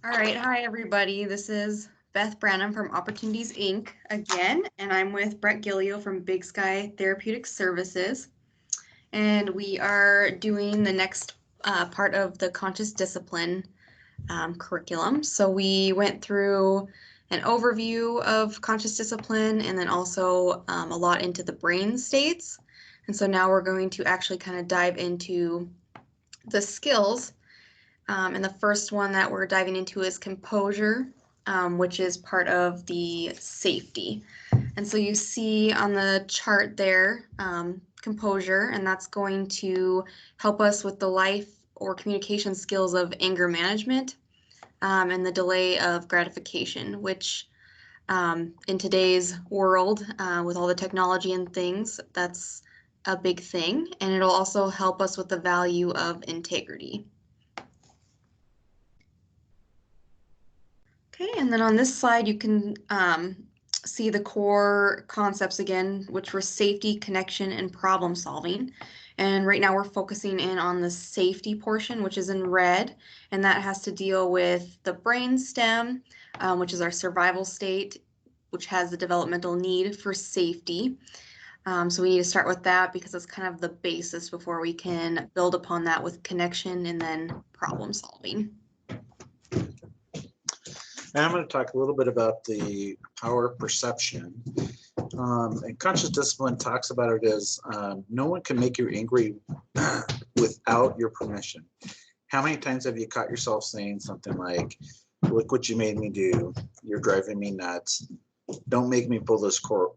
All right, hi everybody. This is Beth Branham from Opportunities Inc. again, and I'm with Brett Gillio from Big Sky Therapeutic Services. And we are doing the next part of the conscious discipline curriculum. So we went through an overview of conscious discipline and then also a lot into the brain states. And so now we're going to actually kind of dive into the skills. And the first one that we're diving into is composure, which is part of the safety. And so you see on the chart there, composure, and that's going to help us with the life or communication skills of anger management and the delay of gratification, which in today's world, with all the technology and things, that's a big thing. And it'll also help us with the value of integrity. Okay, and then on this slide, you can see the core concepts again, which were safety, connection, and problem solving. And right now we're focusing in on the safety portion, which is in red, and that has to deal with the brain stem, which is our survival state, which has the developmental need for safety. So we need to start with that because it's kind of the basis before we can build upon that with connection and then problem solving. Now I'm going to talk a little bit about the power of perception. And conscious discipline talks about it as no one can make you angry without your permission. How many times have you caught yourself saying something like, look what you made me do, you're driving me nuts, don't make me pull this car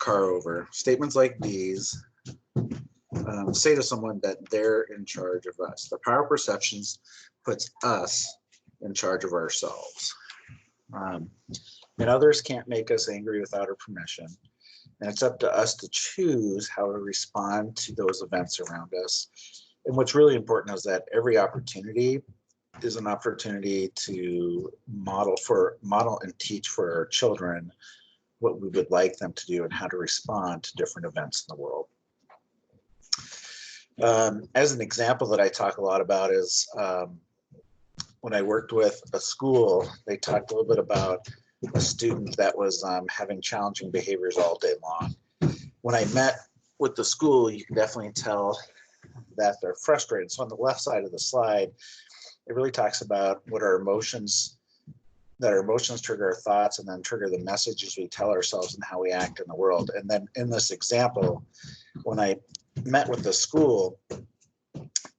over. Statements like these say to someone that they're in charge of us. The power of perceptions puts us in charge of ourselves. And others can't make us angry without our permission. And it's up to us to choose how to respond to those events around us. And what's really important is that every opportunity is an opportunity to model and teach for our children what we would like them to do and how to respond to different events in the world. As an example that I talk a lot about is when I worked with a school, they talked a little bit about a student that was having challenging behaviors all day long. When I met with the school, you can definitely tell that they're frustrated. So on the left side of the slide, it really talks about what our emotions, that our emotions trigger our thoughts and then trigger the messages we tell ourselves and how we act in the world. And then in this example, when I met with the school,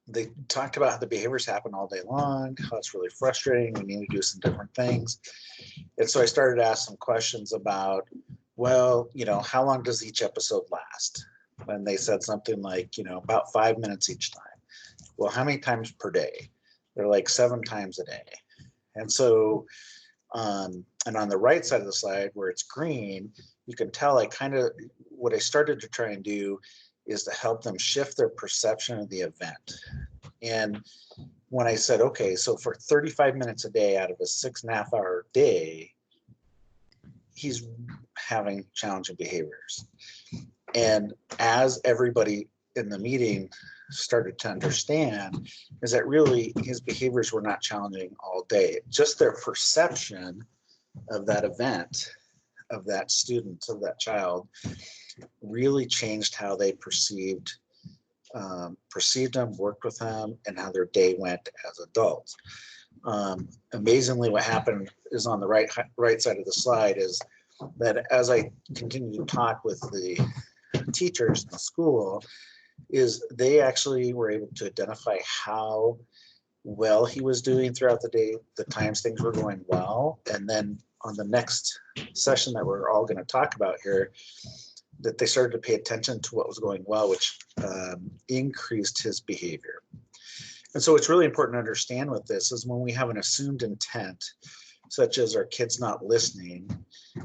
they talked about how the behaviors happen all day long, how it's really frustrating, we need to do some different things. And so I started to ask some questions about, well, how long does each episode last? And they said something like, about 5 minutes each time. Well, how many times per day? They're like 7 times a day. And so, and on the right side of the slide where it's green, you can tell what I started to try and do is to help them shift their perception of the event. And when I said, okay, so for 35 minutes a day out of a 6.5 hour day, he's having challenging behaviors. And as everybody in the meeting started to understand, is that really his behaviors were not challenging all day. Just their perception of that event, of that student, of that child, really changed how they perceived them, worked with them, and how their day went as adults. Amazingly, what happened is on the right side of the slide is that as I continued to talk with the teachers in the school, is they actually were able to identify how well he was doing throughout the day, the times things were going well, and then on the next session that we're all going to talk about here, that they started to pay attention to what was going well, which increased his behavior. And so what's really important to understand with this is when we have an assumed intent, such as our kids not listening,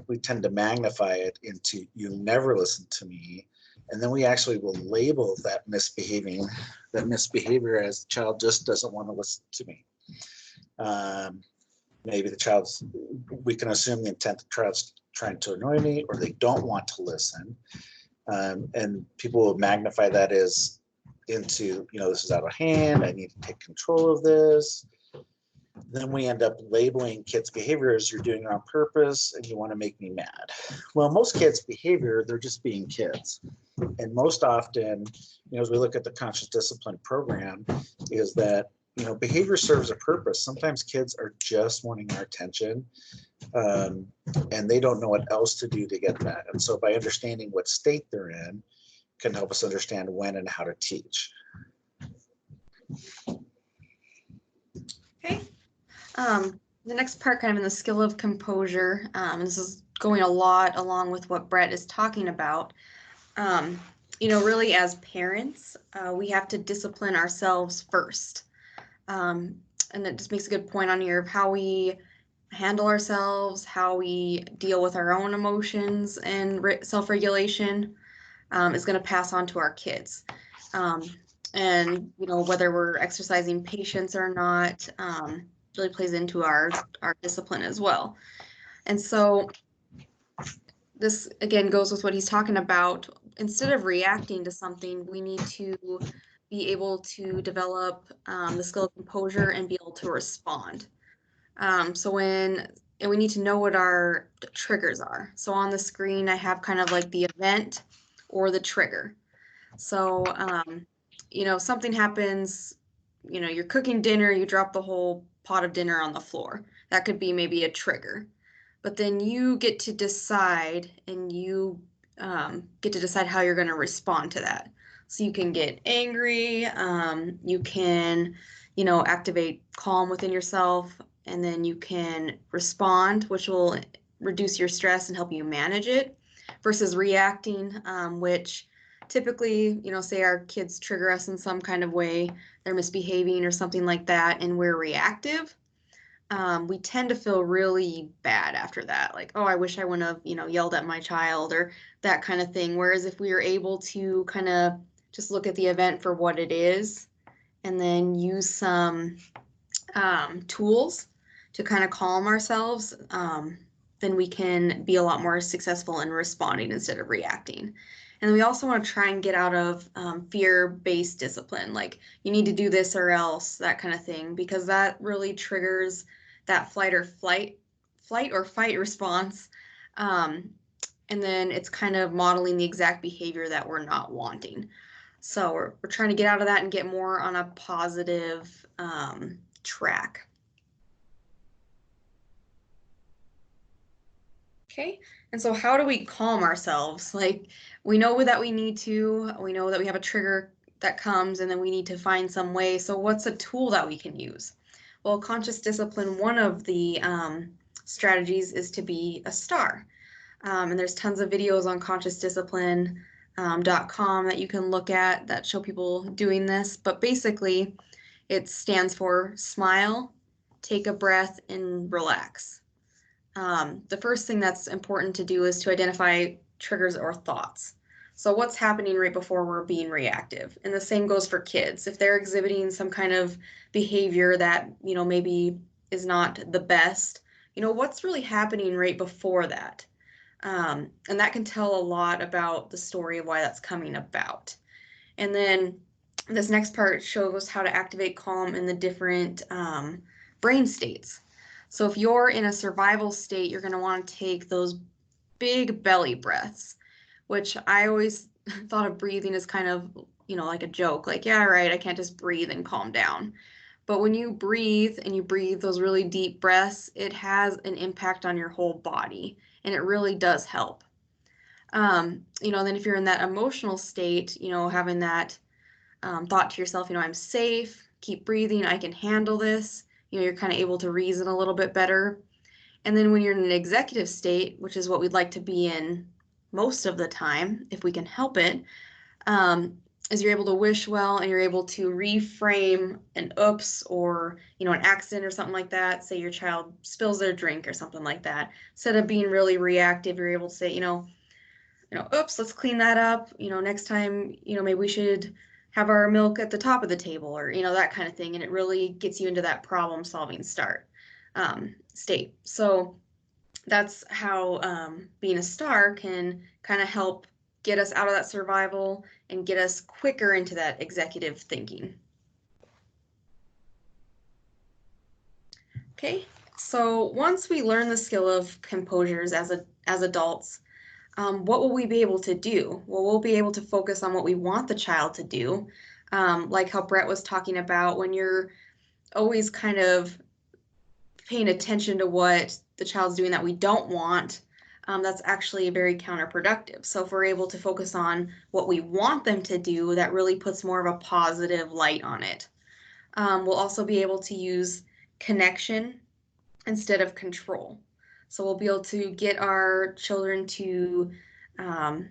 we tend to magnify it into, you never listen to me. And then we actually will label that misbehavior as the child just doesn't want to listen to me. Maybe we can assume the intent, the child's trying to annoy me, or they don't want to listen. And people will magnify that as into, this is out of hand, I need to take control of this. then we end up labeling kids' behavior as you're doing it on purpose and you want to make me mad. Well, most kids' behavior, they're just being kids. And most often, as we look at the conscious discipline program, is that, behavior serves a purpose. Sometimes kids are just wanting our attention, and they don't know what else to do to get that. And so by understanding what state they're in can help us understand when and how to teach. Okay. The next part, kind of in the skill of composure, this is going a lot along with what Brett is talking about. Really as parents, we have to discipline ourselves first. And it just makes a good point on here of how we handle ourselves, how we deal with our own emotions, and self-regulation is going to pass on to our kids. And whether we're exercising patience or not, really plays into our discipline as well. And so this again goes with what he's talking about. Instead of reacting to something, we need to be able to develop the skill of composure and be able to respond. And we need to know what our triggers are. So on the screen, I have kind of like the event or the trigger. So, something happens, you're cooking dinner, you drop the whole pot of dinner on the floor. That could be maybe a trigger. But then you get to decide, and you get to decide how you're going to respond to that. So you can get angry, you can, activate calm within yourself, and then you can respond, which will reduce your stress and help you manage it, versus reacting, which typically, say our kids trigger us in some kind of way, they're misbehaving or something like that, and we're reactive. We tend to feel really bad after that, like, oh, I wish I wouldn't have, yelled at my child or that kind of thing. Whereas if we are able to kind of just look at the event for what it is and then use some tools to kind of calm ourselves, then we can be a lot more successful in responding instead of reacting. And we also want to try and get out of fear-based discipline, like you need to do this or else, that kind of thing, because that really triggers that flight or fight response. And then it's kind of modeling the exact behavior that we're not wanting. So we're trying to get out of that and get more on a positive track. Okay, and so how do we calm ourselves? Like, we know that we need to, we know that we have a trigger that comes, and then we need to find some way. So what's a tool that we can use? Well, conscious discipline, one of the strategies is to be a star. And there's tons of videos on consciousdiscipline.com that you can look at that show people doing this. But basically, it stands for smile, take a breath, and relax. The first thing that's important to do is to identify triggers or thoughts. So what's happening right before we're being reactive? And the same goes for kids. If they're exhibiting some kind of behavior that, maybe is not the best, what's really happening right before that? And that can tell a lot about the story of why that's coming about. And then this next part shows how to activate calm in the different brain states. So if you're in a survival state, you're going to want to take those big belly breaths, which I always thought of breathing as kind of, like a joke, like, yeah, right, I can't just breathe and calm down. But when you breathe and you breathe those really deep breaths, it has an impact on your whole body, and it really does help. And then if you're in that emotional state, having that thought to yourself, I'm safe, keep breathing, I can handle this. You're kind of able to reason a little bit better. And then when you're in an executive state, which is what we'd like to be in most of the time, if we can help it, is you're able to wish well and you're able to reframe an oops or, an accident or something like that. Say your child spills their drink or something like that. Instead of being really reactive, you're able to say, oops, let's clean that up. Next time, maybe we should have our milk at the top of the table or, that kind of thing. And it really gets you into that problem solving state. So that's how being a star can kind of help get us out of that survival and get us quicker into that executive thinking. Okay, so once we learn the skill of composures as adults, what will we be able to do? Well, we'll be able to focus on what we want the child to do, like how Brett was talking about when you're always kind of paying attention to what the child's doing that we don't want. That's actually very counterproductive. So if we're able to focus on what we want them to do, that really puts more of a positive light on it. We'll also be able to use connection instead of control. So we'll be able to get our children to, um,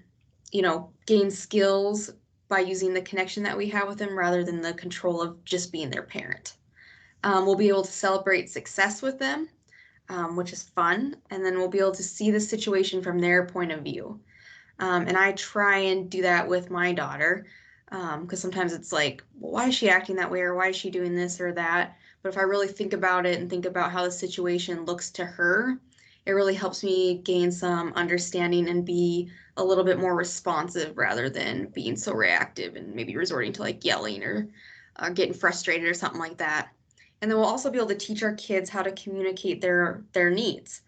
gain skills by using the connection that we have with them rather than the control of just being their parent. We'll be able to celebrate success with them, which is fun, and then we'll be able to see the situation from their point of view. And I try and do that with my daughter because sometimes it's like, well, why is she acting that way or why is she doing this or that? But if I really think about it and think about how the situation looks to her, it really helps me gain some understanding and be a little bit more responsive rather than being so reactive and maybe resorting to like yelling or getting frustrated or something like that. And then we'll also be able to teach our kids how to communicate their needs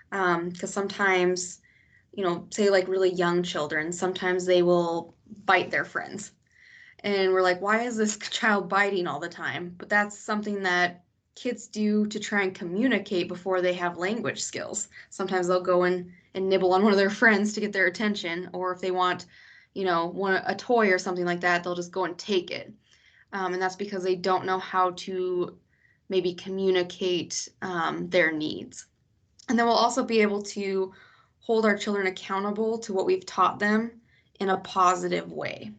because sometimes say like really young children, sometimes they will bite their friends. And we're like, why is this child biting all the time? But that's something that kids do to try and communicate before they have language skills. Sometimes they'll go and nibble on one of their friends to get their attention, or if they want, a toy or something like that, they'll just go and take it. And that's because they don't know how to maybe communicate their needs. And then we'll also be able to hold our children accountable to what we've taught them in a positive way.